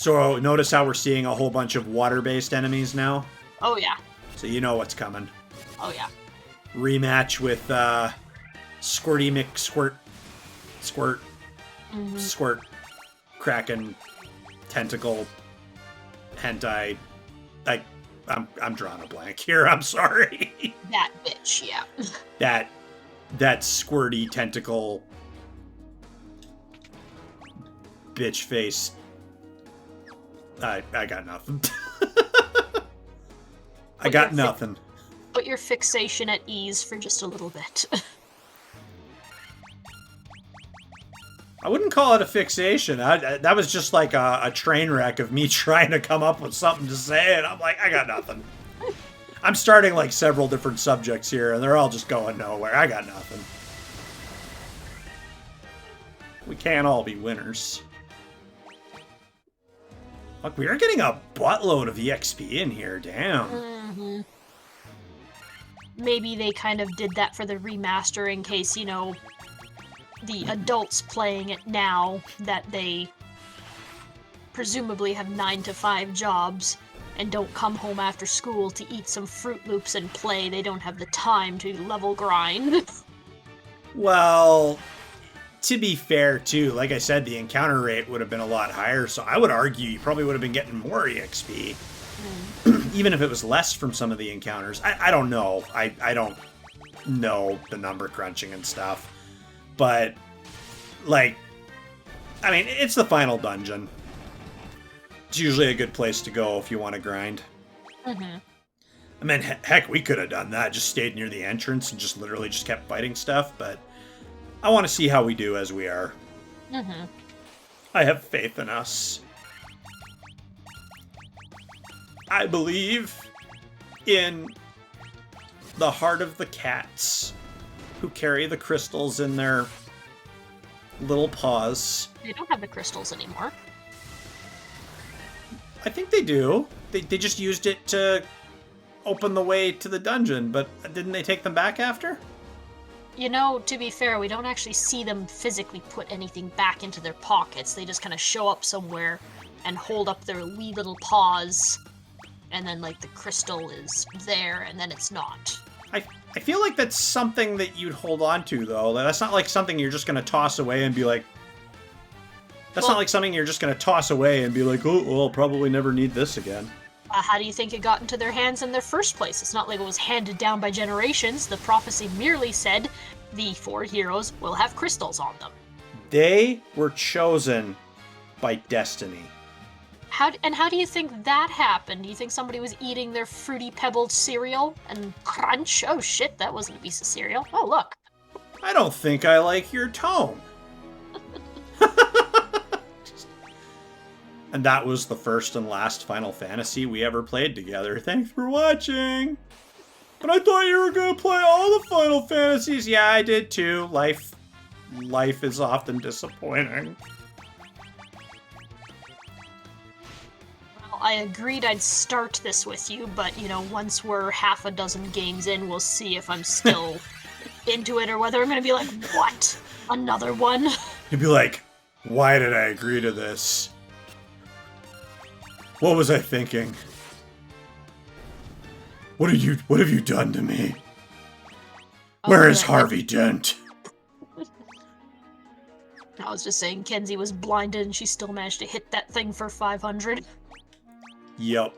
So notice how we're seeing a whole bunch of water-based enemies now? Oh, yeah. So you know what's coming. Oh, yeah. Rematch with Squirty McSquirt. Squirt. Mm-hmm. Squirt. Kraken. Tentacle. Hentai. I'm drawing a blank here. I'm sorry. That bitch, yeah. that squirty tentacle bitch face. I got nothing. I got nothing. Put your fixation at ease for just a little bit. I wouldn't call it a fixation. That was just like a train wreck of me trying to come up with something to say, and I'm like, I got nothing. I'm starting like several different subjects here, and they're all just going nowhere. I got nothing. We can't all be winners. Look, we are getting a buttload of EXP in here. Damn. Mm-hmm. Maybe they kind of did that for the remaster in case, you know, the adults playing it now that they presumably have 9-to-5 jobs and don't come home after school to eat some Fruit Loops and play. They don't have the time to level grind. Well, to be fair, too, like I said, the encounter rate would have been a lot higher, so I would argue you probably would have been getting more EXP. Even if it was less from some of the encounters. I don't know. I don't know the number crunching and stuff. But, like, I mean, it's the final dungeon. It's usually a good place to go if you want to grind. Mm-hmm. I mean, heck, we could have done that. Just stayed near the entrance and just literally just kept fighting stuff. But I want to see how we do as we are. Mm-hmm. I have faith in us. I believe in the heart of the cats who carry the crystals in their little paws. They don't have the crystals anymore. I think they do. They just used it to open the way to the dungeon, but didn't they take them back after? You know, to be fair, we don't actually see them physically put anything back into their pockets. They just kind of show up somewhere and hold up their wee little paws, and then, like, the crystal is there, and then it's not. I feel like that's something that you'd hold on to, though. That's not like something you're just going to toss away and be like... That's not like something you're just going to toss away and be like, oh, well, I'll probably never need this again. How do you think it got into their hands in the first place? It's not like it was handed down by generations. The prophecy merely said the 4 heroes will have crystals on them. They were chosen by destiny. How do you think that happened? Do you think somebody was eating their Fruity Pebbled cereal and crunch? Oh shit, that wasn't a piece of cereal. Oh, look. I don't think I like your tone. And that was the first and last Final Fantasy we ever played together. Thanks for watching. But I thought you were going to play all the Final Fantasies. Yeah, I did too. Life is often disappointing. Well, I agreed I'd start this with you, but, you know, once we're half a dozen games in, we'll see if I'm still into it or whether I'm going to be like, what? Another one? You'd be like, why did I agree to this? What was I thinking? What have you done to me? Where is Harvey Dent? I was just saying, Kenzie was blinded and she still managed to hit that thing for 500. Yep.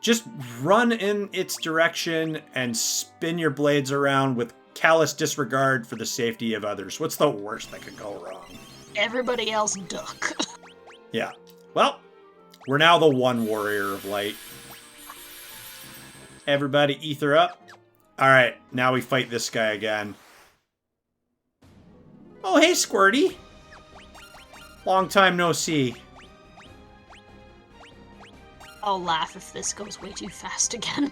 Just run in its direction and spin your blades around with callous disregard for the safety of others. What's the worst that could go wrong? Everybody else duck. Yeah. Well, we're now the one warrior of light. Everybody ether up. Alright, now we fight this guy again. Oh, hey, Squirty. Long time no see. I'll laugh if this goes way too fast again.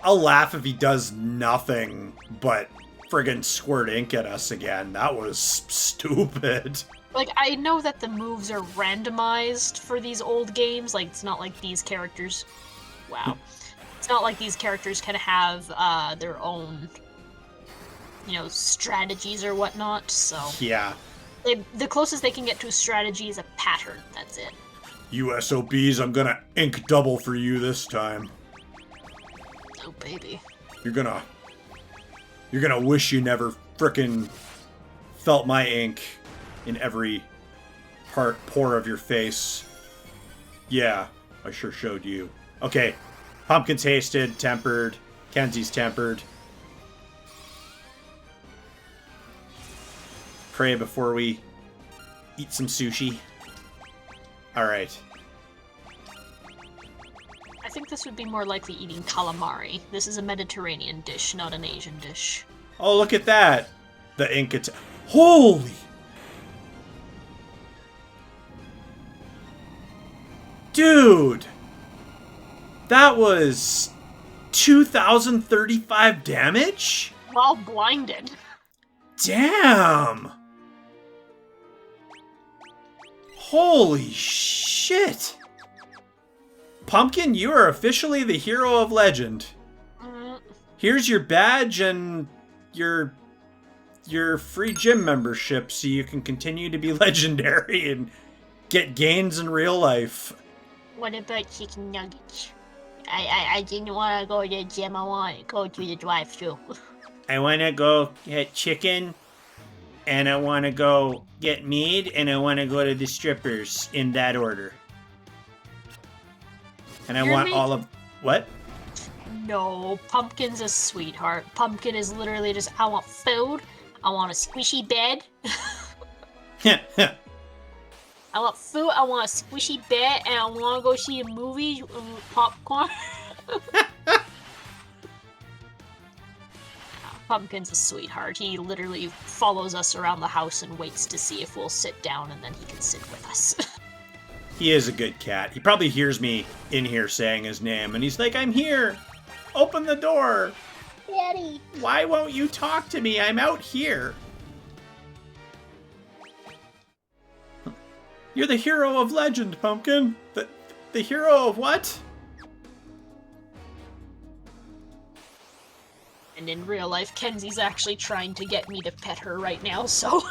I'll laugh if he does nothing but friggin' squirt ink at us again. That was stupid. Like, I know that the moves are randomized for these old games. Like, it's not like these characters... Wow. It's not like these characters can have their own, you know, strategies or whatnot, so... Yeah. The closest they can get to a strategy is a pattern, that's it. You SOBs, I'm gonna ink double for you this time. Oh, baby. You're gonna wish you never frickin' felt my ink in every pore of your face. Yeah, I sure showed you. Okay, Pumpkin's hasted, tempered. Kenzie's tempered. Pray before we eat some sushi. Alright. I think this would be more likely eating calamari. This is a Mediterranean dish, not an Asian dish. Oh, look at that! The ink holy! Dude! That was 2,035 damage? While blinded. Damn! Holy shit! Pumpkin, you are officially the hero of legend. Here's your badge and your free gym membership so you can continue to be legendary and get gains in real life. What about chicken nuggets? I didn't want to go to the gym. I want to go to the drive-thru. I want to go get chicken, and I want to go get mead, and I want to go to the strippers in that order. And I want all of... What? No, Pumpkin's a sweetheart. Pumpkin is literally just, I want food, I want a squishy bed. I want food, I want a squishy bed, and I want to go see a movie with popcorn. Pumpkin's a sweetheart. He literally follows us around the house and waits to see if we'll sit down, and then he can sit with us. He is a good cat. He probably hears me in here saying his name, and he's like, I'm here! Open the door! Daddy! Why won't you talk to me? I'm out here! You're the hero of legend, Pumpkin! The hero of what? And in real life, Kenzie's actually trying to get me to pet her right now, so...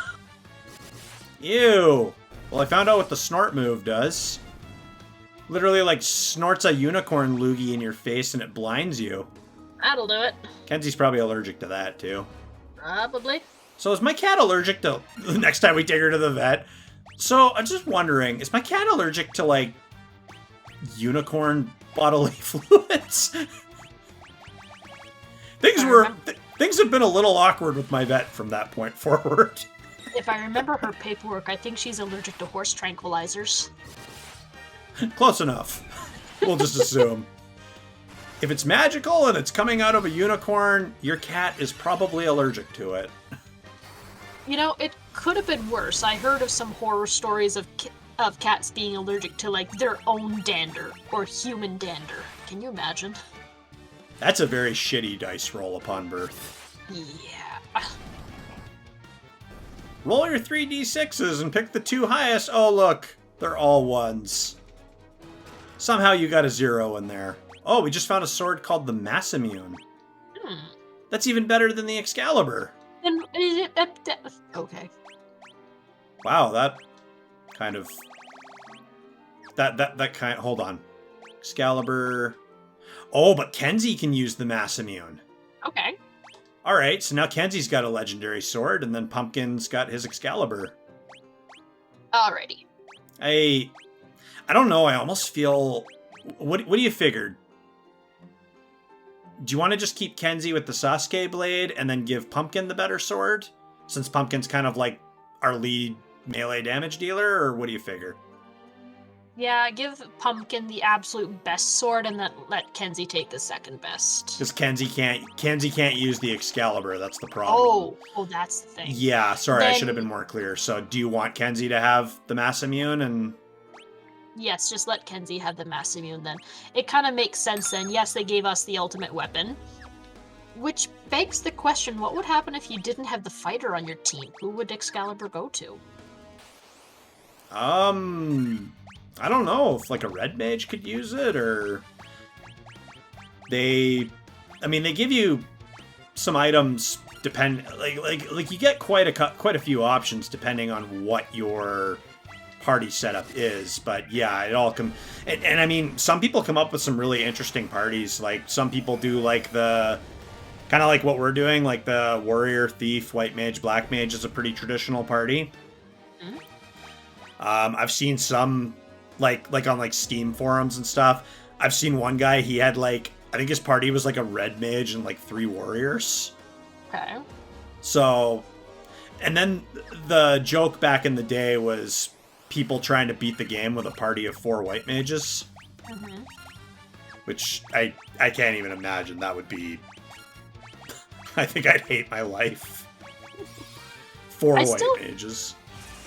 Ew! Well, I found out what the snort move does. Literally, like, snorts a unicorn loogie in your face and it blinds you. That'll do it. Kenzie's probably allergic to that, too. Probably. So is my cat allergic to... The next time we take her to the vet. So, I'm just wondering, is my cat allergic to, like, unicorn bodily fluids? Things have been a little awkward with my vet from that point forward. If I remember her paperwork, I think she's allergic to horse tranquilizers. Close enough. We'll just assume. If it's magical and it's coming out of a unicorn, your cat is probably allergic to it. You know, it could have been worse. I heard of some horror stories of cats being allergic to, like, their own dander, or human dander. Can you imagine? That's a very shitty dice roll upon birth. Yeah. Roll your 3d6s and pick the two highest. Oh, look. They're all ones. Somehow you got a 0 in there. Oh, we just found a sword called the Massimmune. That's even better than the Excalibur. Then is it... Okay. Wow, that kind of... That kind... Hold on. Excalibur... Oh, but Kenzie can use the Massimmune. Okay. Alright, so now Kenzie's got a legendary sword, and then Pumpkin's got his Excalibur. Alrighty. I don't know, I almost feel... What do you figure? Do you want to just keep Kenzie with the Sasuke blade, and then give Pumpkin the better sword? Since Pumpkin's kind of like our lead melee damage dealer, or what do you figure? Yeah, give Pumpkin the absolute best sword, and then let Kenzie take the second best. Because Kenzie can't use the Excalibur, that's the problem. Oh, that's the thing. Yeah, sorry, Then... I should have been more clear. So do you want Kenzie to have the Massimmune and... Yes, just let Kenzie have the Massimmune then. It kind of makes sense then. Yes, they gave us the ultimate weapon. Which begs the question, what would happen if you didn't have the fighter on your team? Who would Excalibur go to? I don't know if like a red mage could use it, or they give you some items like you get quite a few options depending on what your party setup is. But yeah, it all and I mean, some people come up with some really interesting parties. Like some people do like the kind of like what we're doing, like the warrior, thief, white mage, black mage is a pretty traditional party. Mm-hmm. I've seen some like on like Steam forums and stuff. I've seen one guy, he had like, I think his party was like a red mage and like 3 warriors. Okay. So, and then the joke back in the day was people trying to beat the game with a party of 4 white mages. Mm-hmm. Which I can't even imagine. That would be... I think I'd hate my life. 4 white mages.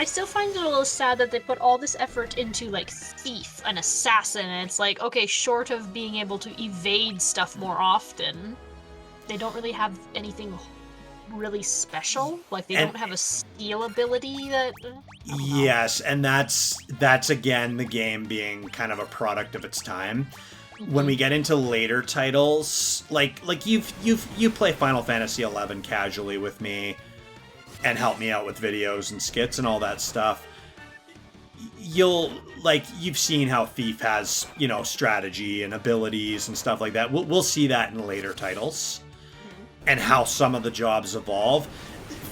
I still find it a little sad that they put all this effort into, like, thief and assassin, and it's like, okay, short of being able to evade stuff more often, they don't really have anything really special. Like, they don't have a steal ability that... Yes, and that's again the game being kind of a product of its time. Mm-hmm. When we get into later titles, like you play Final Fantasy XI casually with me, and help me out with videos and skits and all that stuff, you've seen how Thief has, strategy and abilities and stuff like that. We'll see that in later titles, and how some of the jobs evolve.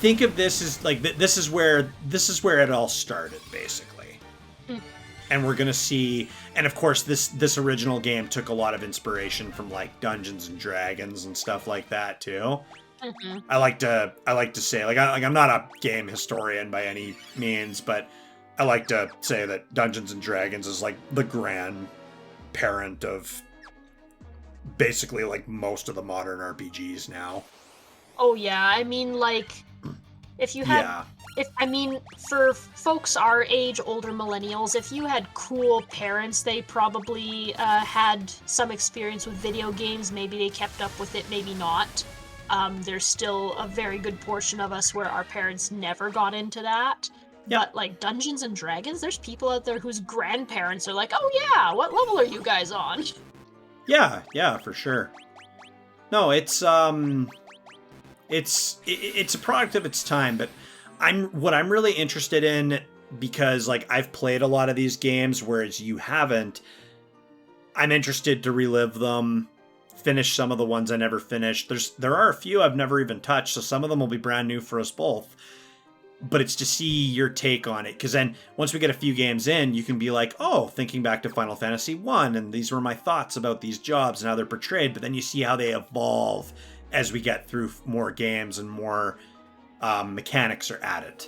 Think of this as like this is where it all started, basically. And we're gonna see, and of course this original game took a lot of inspiration from like Dungeons and Dragons and stuff like that too. Mm-hmm. I like to say, I'm not a game historian by any means, but I like to say that Dungeons and Dragons is like the grandparent of basically like most of the modern RPGs now. Oh yeah, I mean, like, for folks our age, older millennials, if you had cool parents, they probably had some experience with video games. Maybe they kept up with it, maybe not. There's still a very good portion of us where our parents never got into that. Yep. But, like, Dungeons and Dragons, there's people out there whose grandparents are like, oh yeah, what level are you guys on? Yeah, for sure. No, it's a product of its time, but what I'm really interested in, because, like, I've played a lot of these games, whereas you haven't, I'm interested to relive them, finish some of the ones I never finished. There are a few I've never even touched, so some of them will be brand new for us both. But it's to see your take on it, because then once we get a few games in, you can be like, oh, thinking back to Final Fantasy 1, and these were my thoughts about these jobs and how they're portrayed, but then you see how they evolve as we get through more games and more mechanics are added.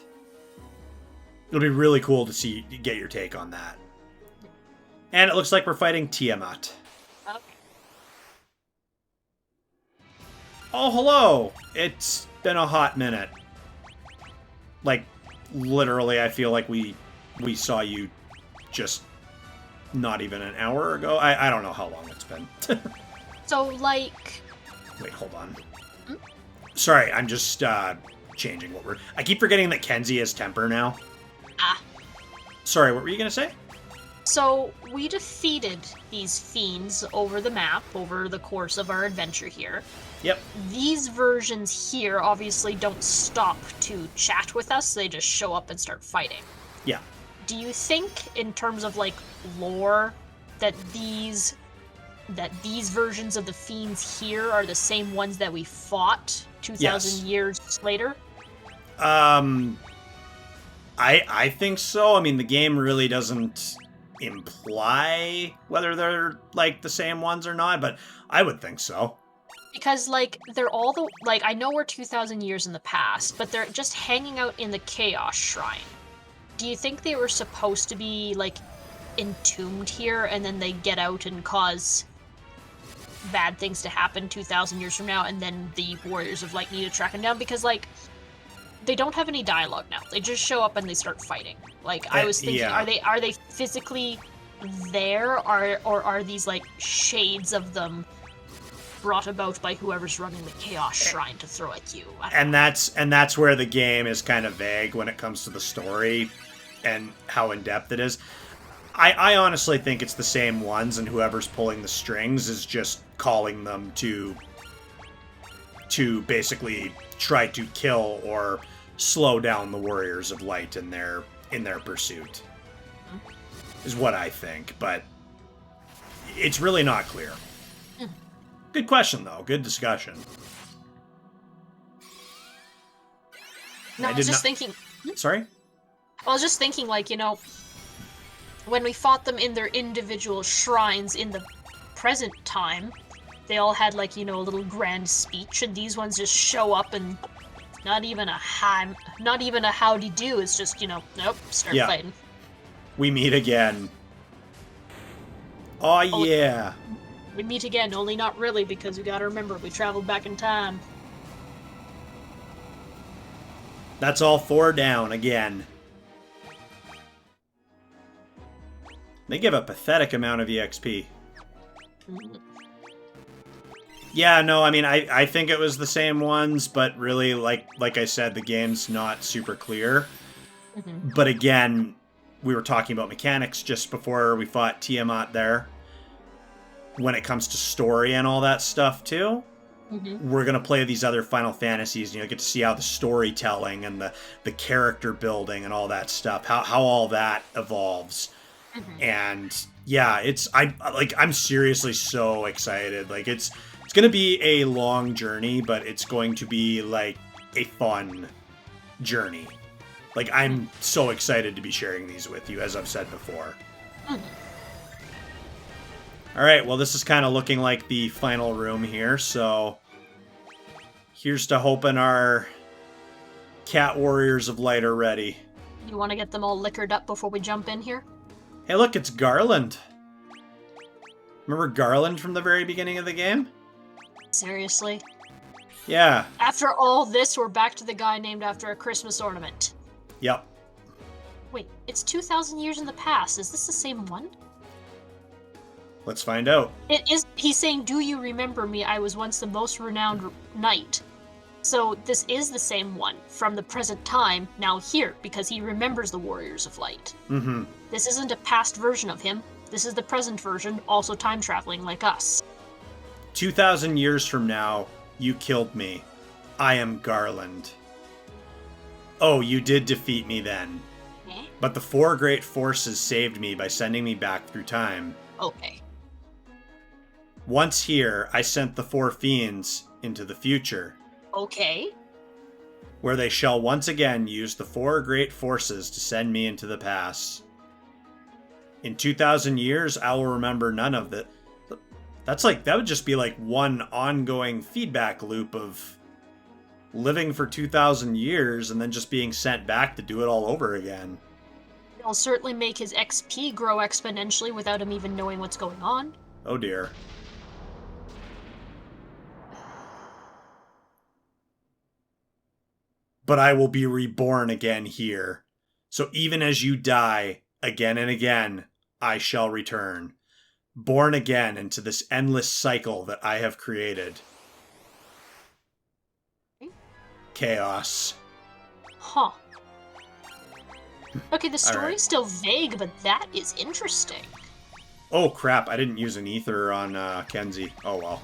It'll be really cool to get your take on that. And it looks like we're fighting Tiamat. Oh, hello! It's been a hot minute. Like, literally, I feel like we saw you just not even an hour ago. I don't know how long it's been. So, like... Wait, hold on. Hmm? Sorry, I'm just changing what I keep forgetting that Kenzie has temper now. Sorry, what were you going to say? So, we defeated these fiends over the map, over the course of our adventure here. Yep. These versions here obviously don't stop to chat with us, they just show up and start fighting. Yeah. Do you think, in terms of, like, lore, that these versions of the fiends here are the same ones that we fought 2,000 years later? I think so. I mean, the game really doesn't imply whether they're, like, the same ones or not, but I would think so. Because, like, they're all I know we're 2,000 years in the past, but they're just hanging out in the Chaos Shrine. Do you think they were supposed to be, like, entombed here, and then they get out and cause bad things to happen 2,000 years from now, and then the Warriors of Light need to track them down? Because, like, they don't have any dialogue now. They just show up and they start fighting. Like, I was thinking, are they physically there, or are these, like, shades of them brought about by whoever's running the Chaos Shrine to throw at you? And that's where the game is kind of vague when it comes to the story and how in-depth it is. I honestly think it's the same ones, and whoever's pulling the strings is just calling them to basically try to kill or slow down the Warriors of Light in their pursuit. is what I think, but it's really not clear. Good question, though. Good discussion. No, I was just thinking... Sorry? I was just thinking, like, when we fought them in their individual shrines in the present time, they all had, like, a little grand speech, and these ones just show up and not even a howdy do. It's just, nope, start fighting. We meet again. Oh, yeah. We meet again, only not really, because we gotta remember, we traveled back in time. That's all 4 down again. They give a pathetic amount of EXP. Yeah, no, I mean, I think it was the same ones, but really, like I said, the game's not super clear. But again, we were talking about mechanics just before we fought Tiamat there. When it comes to story and all that stuff, too. We're going to play these other Final Fantasies, and get to see how the storytelling and the character building and all that stuff, how all that evolves. And yeah, I'm seriously so excited. Like, it's going to be a long journey, but it's going to be like a fun journey. Like, I'm so excited to be sharing these with you, as I've said before. All right, well, this is kind of looking like the final room here, so here's to hoping our cat warriors of light are ready. You want to get them all liquored up before we jump in here? Hey, look, it's Garland. Remember Garland from the very beginning of the game? Seriously? Yeah. After all this, we're back to the guy named after a Christmas ornament. Yep. Wait, it's 2,000 years in the past. Is this the same one? Let's find out. It is. He's saying, "Do you remember me? I was once the most renowned knight." So this is the same one from the present time, now here, because he remembers the Warriors of Light. This isn't a past version of him. This is the present version, also time traveling like us. 2,000 years from now, you killed me. I am Garland. Oh, you did defeat me then. But the 4 great forces saved me by sending me back through time. Okay. Once here, I sent the 4 fiends into the future. Okay. Where they shall once again use the 4 great forces to send me into the past. In 2,000 years, I will remember none of that. That would just be like one ongoing feedback loop of living for 2,000 years and then just being sent back to do it all over again. It'll certainly make his XP grow exponentially without him even knowing what's going on. Oh dear. But I will be reborn again here. So even as you die, again and again, I shall return. Born again into this endless cycle that I have created. Chaos. Huh. Okay, the story's still vague, but that is interesting. Oh crap, I didn't use an ether on Kenzie. Oh well.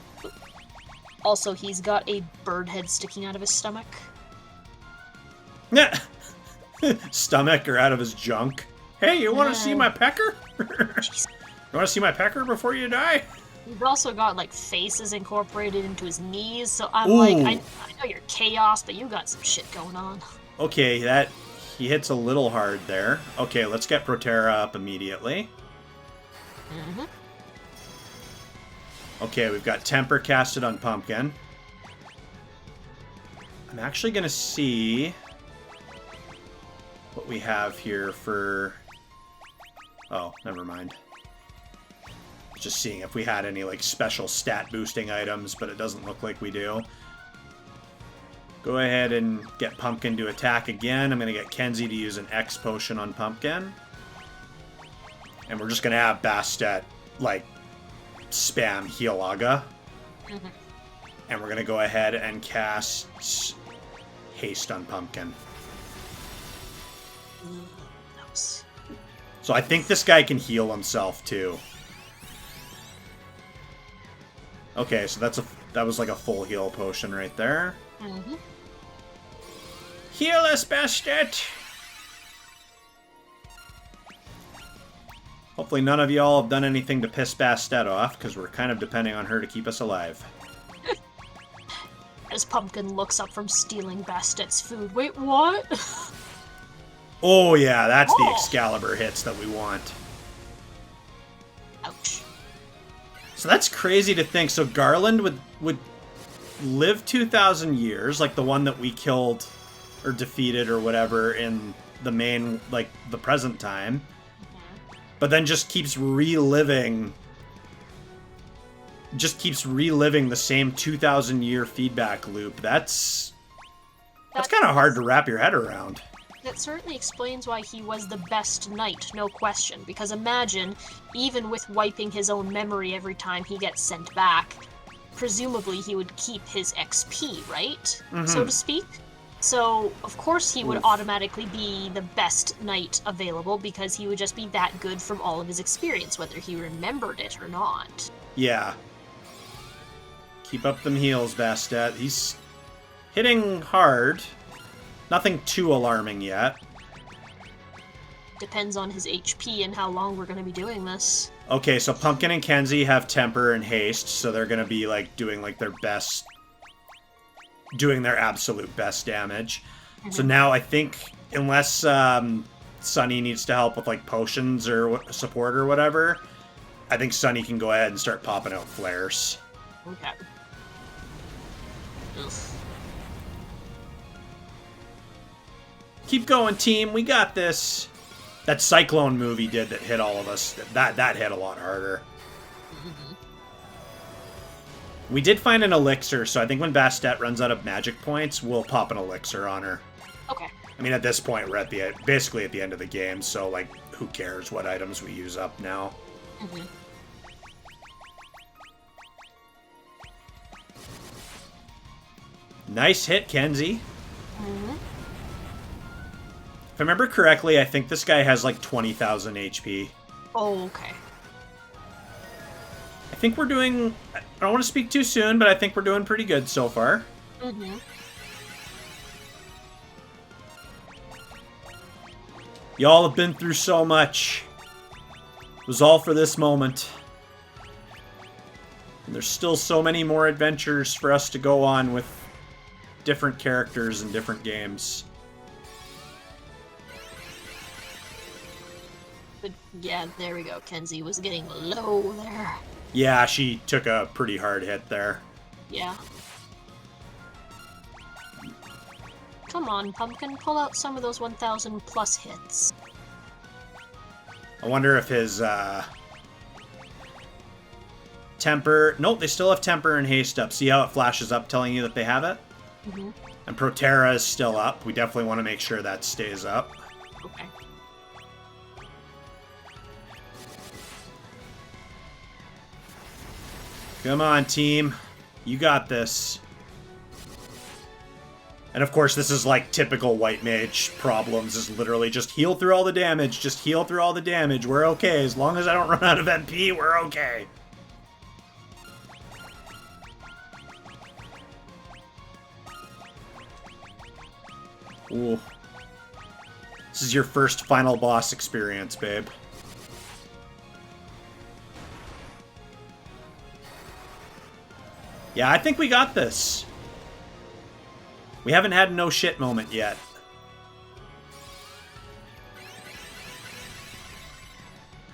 Also, he's got a bird head sticking out of his stomach. Stomach or out of his junk. Hey, you want to see my pecker? You want to see my pecker before you die? He's also got, like, faces incorporated into his knees, so I'm like, I know you're chaos, but you got some shit going on. Okay, he hits a little hard there. Okay, let's get Protera up immediately. Okay, we've got Temper casted on Pumpkin. I'm actually going to see what we have here for... Oh, never mind. Just seeing if we had any, like, special stat boosting items, but it doesn't look like we do. Go ahead and get Pumpkin to attack again. I'm going to get Kenzie to use an X potion on Pumpkin. And we're just going to have Bastet, like, spam Healaga. And we're going to go ahead and cast Haste on Pumpkin. So I think this guy can heal himself, too. Okay, so that was like a full heal potion right there. Heal us, Bastet! Hopefully none of y'all have done anything to piss Bastet off, because we're kind of depending on her to keep us alive. As Pumpkin looks up from stealing Bastet's food. Wait, what? Oh yeah, that's the Excalibur hits that we want. Ouch. So that's crazy to think. So Garland would live 2,000 years, like the one that we killed or defeated or whatever in the main, like, the present time. But then just keeps reliving the same 2,000 year feedback loop. That's kind of hard to wrap your head around. That certainly explains why he was the best knight, no question. Because imagine, even with wiping his own memory every time he gets sent back, presumably he would keep his XP, right? So to speak. So, of course he would automatically be the best knight available because he would just be that good from all of his experience, whether he remembered it or not. Yeah. Keep up them heals, Bastet. He's hitting hard. Nothing too alarming yet. Depends on his HP and how long we're going to be doing this. Okay, so Pumpkin and Kenzie have temper and haste, so they're going to be like doing like their best, doing their absolute best damage. So now I think, unless Sunny needs to help with like potions or support or whatever, I think Sunny can go ahead and start popping out flares. Okay. Ugh. Keep going, team. We got this. That Cyclone movie did that hit all of us. That hit a lot harder. We did find an elixir, so I think when Bastet runs out of magic points, we'll pop an elixir on her. Okay. I mean, at this point, we're basically at the end of the game, so, like, who cares what items we use up now? Nice hit, Kenzie. If I remember correctly, I think this guy has, like, 20,000 HP. Oh, okay. I think we're doing... I don't want to speak too soon, but I think we're doing pretty good so far. Y'all have been through so much. It was all for this moment. And there's still so many more adventures for us to go on with different characters and different games. But yeah, there we go. Kenzie was getting low there. Yeah, she took a pretty hard hit there. Yeah. Come on, Pumpkin, pull out some of those 1,000 plus hits. I wonder if his temper... Nope, they still have temper and haste up. See how it flashes up telling you that they have it? And Proterra is still up. We definitely want to make sure that stays up. Okay. Come on, team. You got this. And of course, this is like typical white mage problems, is literally just heal through all the damage, just heal through all the damage, we're okay. As long as I don't run out of MP, we're okay. Ooh. This is your first final boss experience, babe. Yeah, I think we got this. We haven't had a no shit moment yet.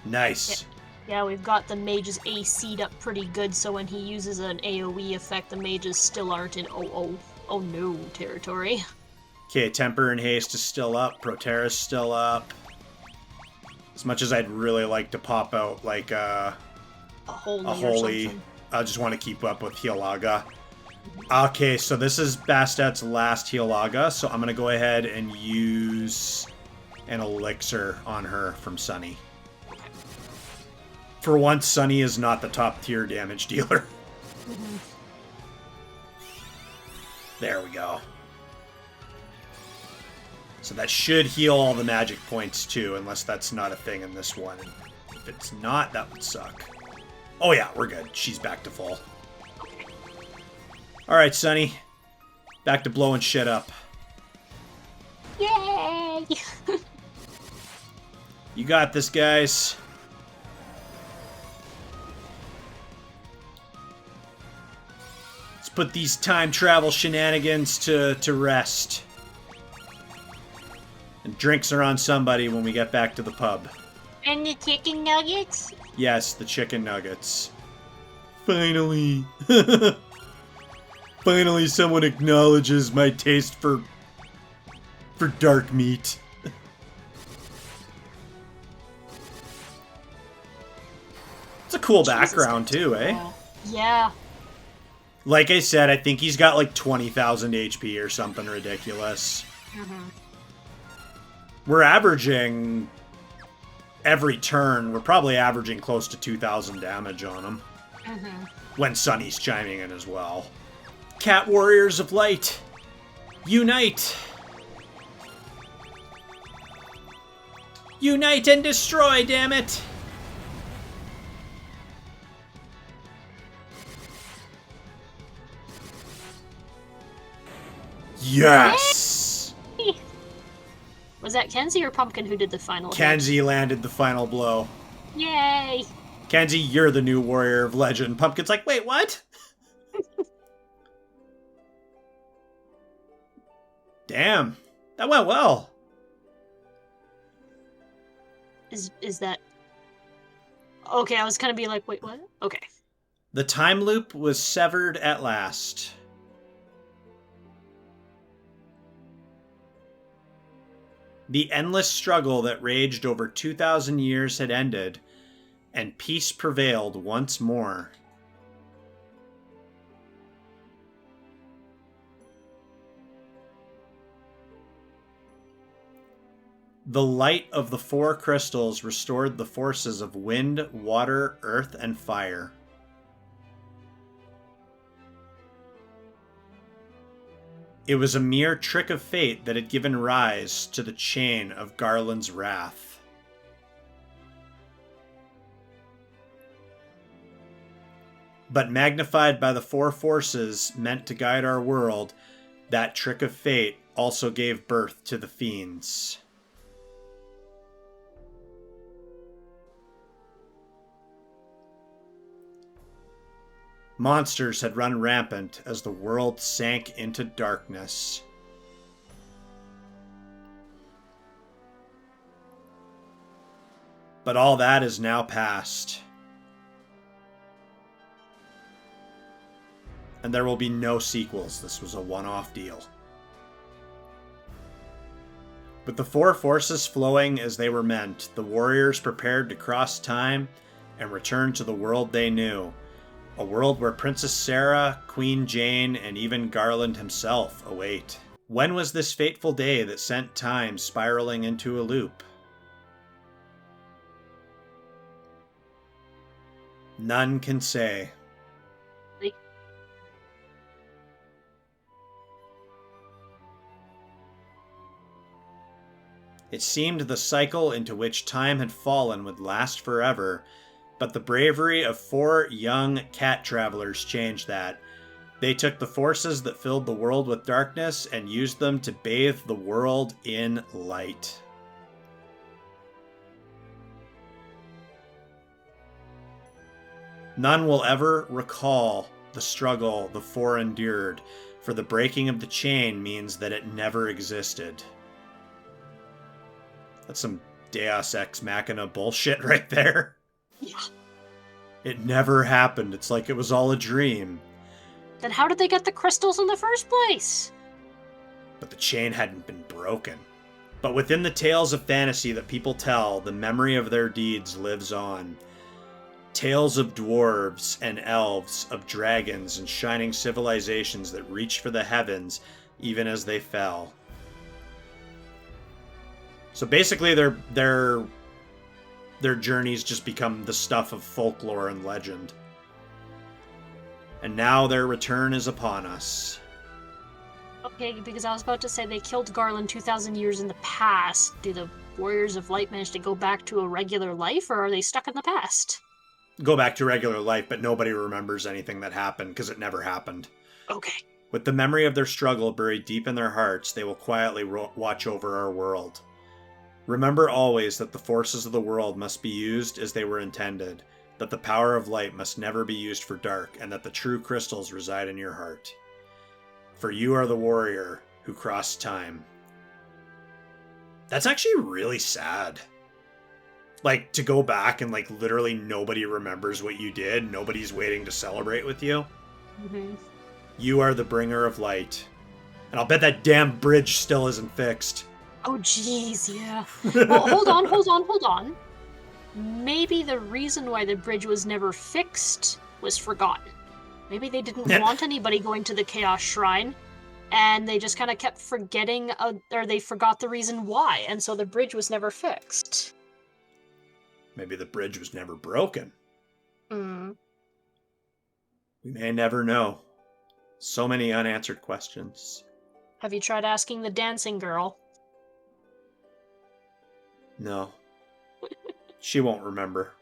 Nice. Yeah, we've got the mage's AC'd up pretty good, so when he uses an AoE effect, the mages still aren't in oh no territory. Okay, Temper and Haste is still up. Proterra's still up. As much as I'd really like to pop out, like, a holy... I just want to keep up with Healaga. Okay, so this is Bastet's last Healaga, so I'm going to go ahead and use an elixir on her from Sunny. For once, Sunny is not the top tier damage dealer. There we go. So that should heal all the magic points too, unless that's not a thing in this one. If it's not, that would suck. Oh yeah, we're good. She's back to full. Alright, Sunny. Back to blowing shit up. Yay! You got this, guys. put these time travel shenanigans to rest. And drinks are on somebody when we get back to the pub. And the chicken nuggets? Yes, the chicken nuggets. Finally. Finally someone acknowledges my taste for dark meat. It's a cool background too, eh? Yeah. Like I said, I think he's got like 20,000 HP or something ridiculous. Mm-hmm. We're averaging every turn. We're probably averaging close to 2,000 damage on him. Mm-hmm. When Sunny's chiming in as well. Cat Warriors of Light, unite! Unite and destroy, damn it! Yes! Was that Kenzie or Pumpkin who did the final Kenzie hit? landed the final blow. Yay! Kenzie, you're the new warrior of legend. Pumpkin's like, wait, what? Damn. That went well. Is that... Okay, I was gonna be like, wait, what? Okay. The time loop was severed at last. The endless struggle that raged over 2,000 years had ended, and peace prevailed once more. The light of the four crystals restored the forces of wind, water, earth, and fire. It was a mere trick of fate that had given rise to the chain of Garland's wrath. But magnified by the four forces meant to guide our world, that trick of fate also gave birth to the fiends. Monsters had run rampant as the world sank into darkness. But all that is now past. And there will be no sequels. This was a one-off deal. With the four forces flowing as they were meant, the warriors prepared to cross time and return to the world they knew. A world where Princess Sarah, Queen Jane, and even Garland himself await. When was this fateful day that sent time spiraling into a loop? None can say. It seemed the cycle into which time had fallen would last forever, but the bravery of four young cat travelers changed that. They took the forces that filled the world with darkness and used them to bathe the world in light. None will ever recall the struggle the four endured, for the breaking of the chain means that it never existed. That's some Deus Ex Machina bullshit right there. Yeah. It never happened. It's like it was all a dream. Then how did they get the crystals in the first place? But the chain hadn't been broken. But within the tales of fantasy that people tell, the memory of their deeds lives on. Tales of dwarves and elves, of dragons and shining civilizations that reached for the heavens even as they fell. So basically their journeys just become the stuff of folklore and legend. And now their return is upon us. Okay, because I was about to say they killed Garland 2,000 years in the past. Do the Warriors of Light manage to go back to a regular life, or are they stuck in the past? Go back to regular life, but nobody remembers anything that happened, because it never happened. Okay. With the memory of their struggle buried deep in their hearts, they will quietly watch over our world. Remember always that the forces of the world must be used as they were intended. that the power of light must never be used for dark, and that the true crystals reside in your heart. For you are the warrior who crossed time. That's actually really sad. Like, to go back and, like, literally nobody remembers what you did. Nobody's waiting to celebrate with you. Mm-hmm. You are the bringer of light. And I'll bet that damn bridge still isn't fixed. Oh, jeez, yeah. Well, hold on. Maybe the reason why the bridge was never fixed was forgotten. Maybe they didn't want anybody going to the Chaos Shrine, and they just kind of kept forgetting, or they forgot the reason why, and so the bridge was never fixed. Maybe the bridge was never broken. Mm. We may never know. So many unanswered questions. Have you tried asking the dancing girl? No. She won't remember.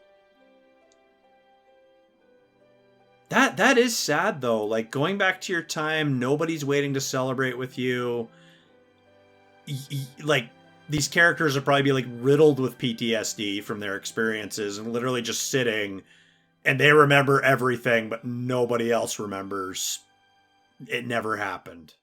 That is sad, though. Like, going back to your time, nobody's waiting to celebrate with you. Like, these characters will probably be, like, riddled with PTSD from their experiences and literally just sitting, and they remember everything, but nobody else remembers. It never happened.